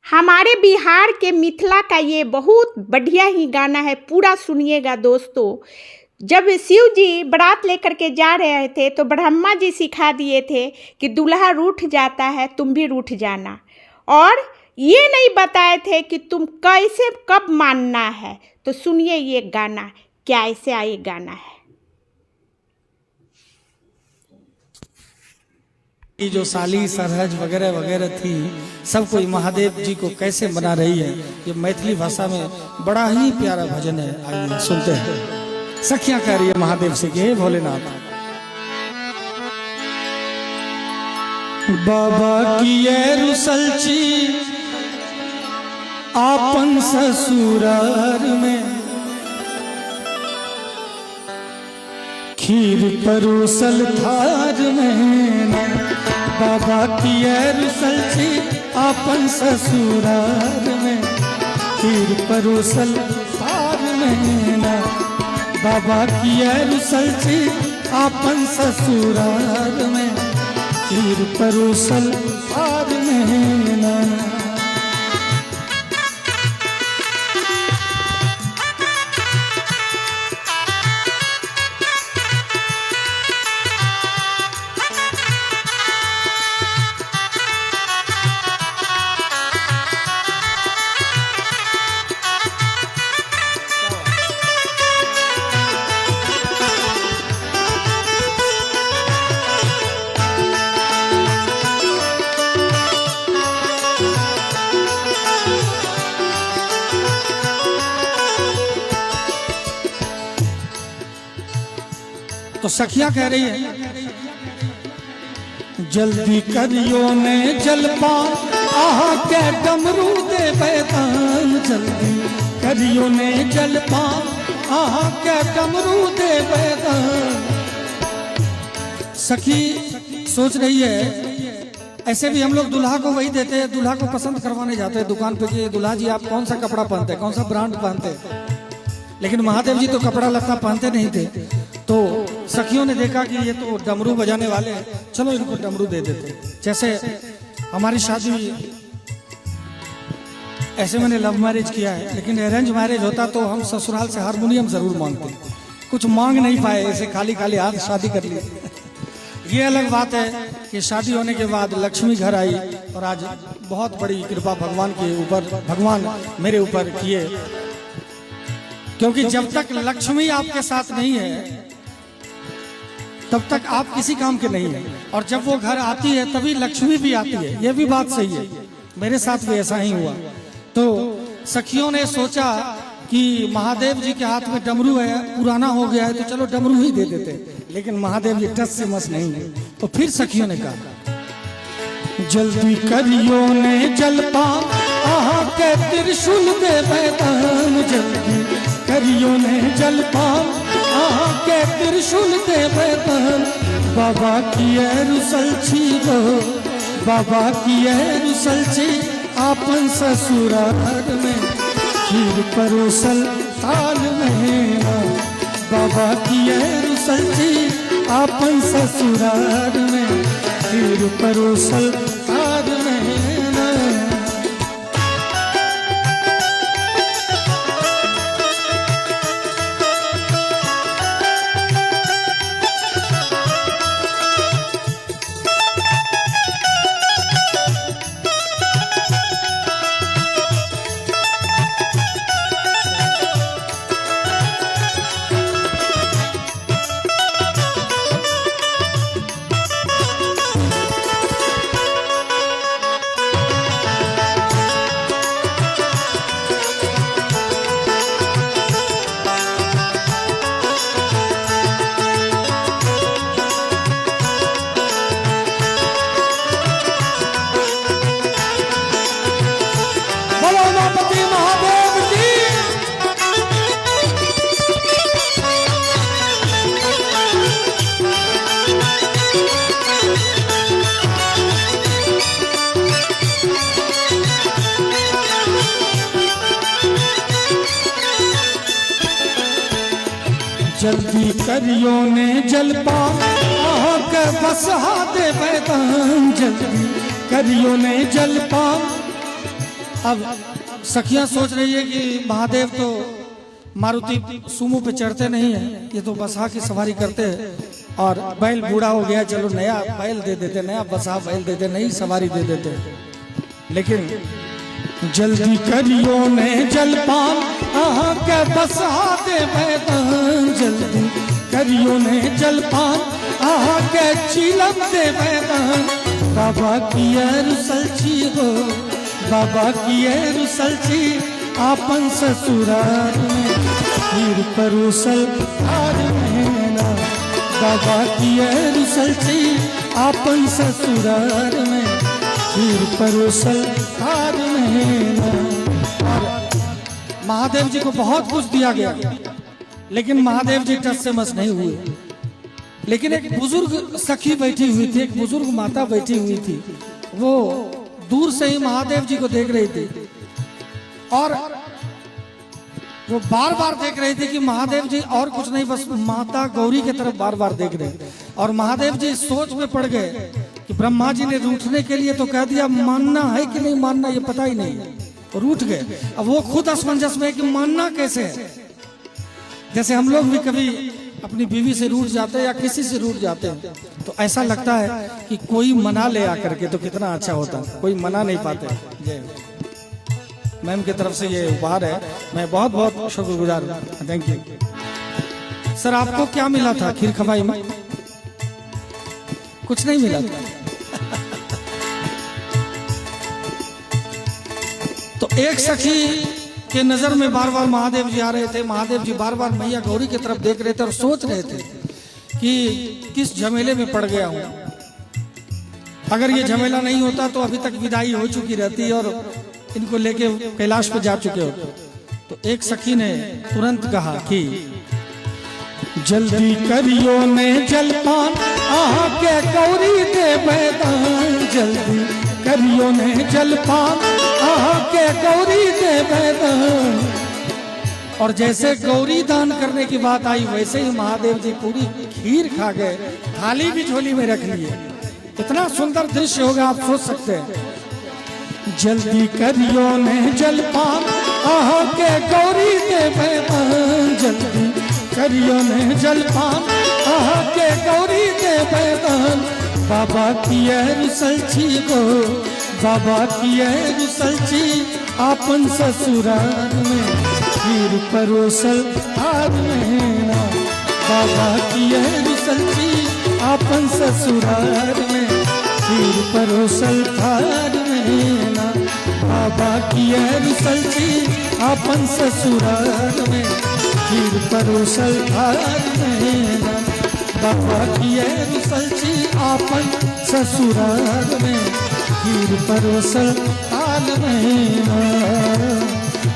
हमारे बिहार के मिथिला का ये बहुत बढ़िया ही गाना है, पूरा सुनिएगा दोस्तों। जब शिव जी बारात लेकर के जा रहे थे तो ब्रह्मा जी सिखा दिए थे कि दूल्हा रूठ जाता है, तुम भी रूठ जाना, और ये नहीं बताए थे कि तुम कैसे कब मानना है। तो सुनिए ये गाना, क्या ऐसे ये गाना है। जो साली सरहज वगैरह वगैरह थी, सब कोई महादेव जी को कैसे मना रही है। ये मैथिली भाषा में बड़ा ही प्यारा भजन है, आइए सुनते हैं। सखियां कह रही है महादेव से कि हे भोलेनाथ, बाबा की ये रुसलची आपन ससुरार में, खीर परोसल थार में। बाबा की रुसलची आपन ससुरार में, खीर परोसल थार में। बाबा की रुसलची आपन ससुरार में, खीर परोसल थार में। तो सखिया कह रही है, जल्दी करियो ने जलपान, आहा के डमरू दे बैदान। जल्दी करियो ने जलपान, आहा के डमरू दे बैदान। सखी सोच रही है, ऐसे भी हम लोग दुल्हा को वही देते हैं, दुल्हा को पसंद करवाने जाते हैं दुकान पे कि दुल्हा जी आप कौन सा कपड़ा पहनते हैं, कौन सा ब्रांड पहनते हैं। लेकिन महादेव जी तो कपड़ा लत्ता पहनते नहीं थे। तो सखियों ने देखा कि ये तो डमरू बजाने वाले हैं, चलो इनको डमरू दे देते। जैसे हमारी शादी ऐसे मैंने लव मैरिज किया है, लेकिन अरेंज मैरिज होता तो हम ससुराल से हारमोनियम जरूर मांगते। कुछ मांग नहीं पाए, ऐसे खाली खाली हाथ शादी कर ली। ये अलग बात है कि शादी होने के बाद लक्ष्मी घर आई, और आज बहुत बड़ी कृपा भगवान के ऊपर, भगवान मेरे ऊपर किए। क्योंकि जब तक लक्ष्मी आपके साथ नहीं है तब तक आप किसी काम के नहीं है, और जब वो घर आती है तभी लक्ष्मी भी आती है। ये भी बात सही है, मेरे साथ भी ऐसा ही हुआ। तो सखियों ने सोचा कि महादेव जी के हाथ में डमरू है, पुराना हो गया है, तो चलो डमरू ही दे देते। लेकिन महादेव जी टस से मस नहीं है। तो फिर सखियों ने कहा, जल्दी करियो ने जलपान, आहा के त्रिशूल दे बैदान। जल्दी करियो ने जलपान, आहा के त्रिशूल दे बैदान। बाबा की रुसलची गो, बाबा की रुसलची आपन ससुराल में, खीर परोसल थाल में। बाबा की रुसलची आपन ससुराल में, खीर परोसल थाल में। जल्दी करियो ने जलपान, आहा के बसहा दे बैदान। जल्दी करियो ने जलपान, अब सखियां सोच रही है कि महादेव तो मारुति सुमो पे चढ़ते नहीं है, ये तो बसहा की सवारी करते हैं और बैल बूढ़ा हो गया, चलो नया बैल दे देते, नया बसहा बैल देते, नई सवारी दे देते। लेकिन जल्दी करियो ने जलपान आहा के बसहा दे मैदान, जल्दी करियो ने जलपान आहा के चीलम दे मैदान। बाबा की रुसलची हो, बाबा की रुसलची आपन ससुराल में खीर परोसल हार महीना। बाबा की रुसलची आपन ससुराल में खीर परोसल हार महीना। महादेव जी को बहुत कुछ दिया गया, लेकिन महादेव जी टस से मस नहीं हुए। लेकिन एक बुजुर्ग सखी बैठी हुई थी, एक बुजुर्ग माता बैठी हुई थी, वो दूर से ही महादेव जी को देख रही थी और वो बार बार देख रही थी कि महादेव जी और कुछ नहीं, बस माता गौरी की तरफ बार बार देख रहे। और महादेव जी सोच में पड़ गए कि ब्रह्मा जी ने रूठने के लिए तो कह दिया, मानना है कि नहीं मानना ये पता ही नहीं, रूठ गए। अब वो खुद असमंजस में कि मानना कैसे है। जैसे हम लोग भी कभी अपनी बीवी से रूठ जाते हैं या किसी से रूठ जाते हैं तो ऐसा लगता है कि कोई मना ले आकर के तो कितना अच्छा होता, कोई मना नहीं पाते। जय मैम की तरफ से ये उपहार है, मैं बहुत बहुत शुक्रगुजार हूँ, थैंक यू। सर आपको क्या मिला था खीर खवाई में? कुछ नहीं मिला था। तो एक सखी के नजर में बार बार महादेव जी आ रहे थे, महादेव जी बार बार मैया गौरी की तरफ देख रहे थे और सोच रहे थे कि किस झमेले में पड़ गया हूं। अगर ये झमेला नहीं होता तो अभी तक विदाई हो चुकी रहती और इनको लेके कैलाश पे जा चुके होते। तो एक सखी ने तुरंत कहा कि जल्दी करियो ने जलपान आहा के गौरी दे मैदान, जल्दी करियो ने जलपान आहा के गौरी दे मैदान। और जैसे गौरी दान करने की बात आई वैसे ही महादेव जी पूरी खीर खा गए, थाली भी झोली में रख लिए। इतना सुंदर दृश्य होगा, आप सोच सकते हैं। जल्दी करियो ने जलपान आहा के गौरी दे मैदान, जल्दी करियो ने जलपान आहा के गौरी दे मैदान। बाबा की रुसलची को, बाबा की रुसलची आपन ससुराल में खीर परोसल हार महीना। बाबा की रुसलची आपन ससुराल में खीर परोसल हार महीना। बाबा की रुसलची आपन ससुराल में खीर परोसल हार महीना। बाबा की रुसलची आपन ससुराल में खीर परोसल हाल महीना।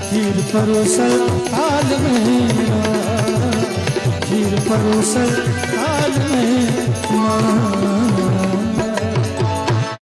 खीर परोसल हाल महीना, खीर परोसल हाल महीना।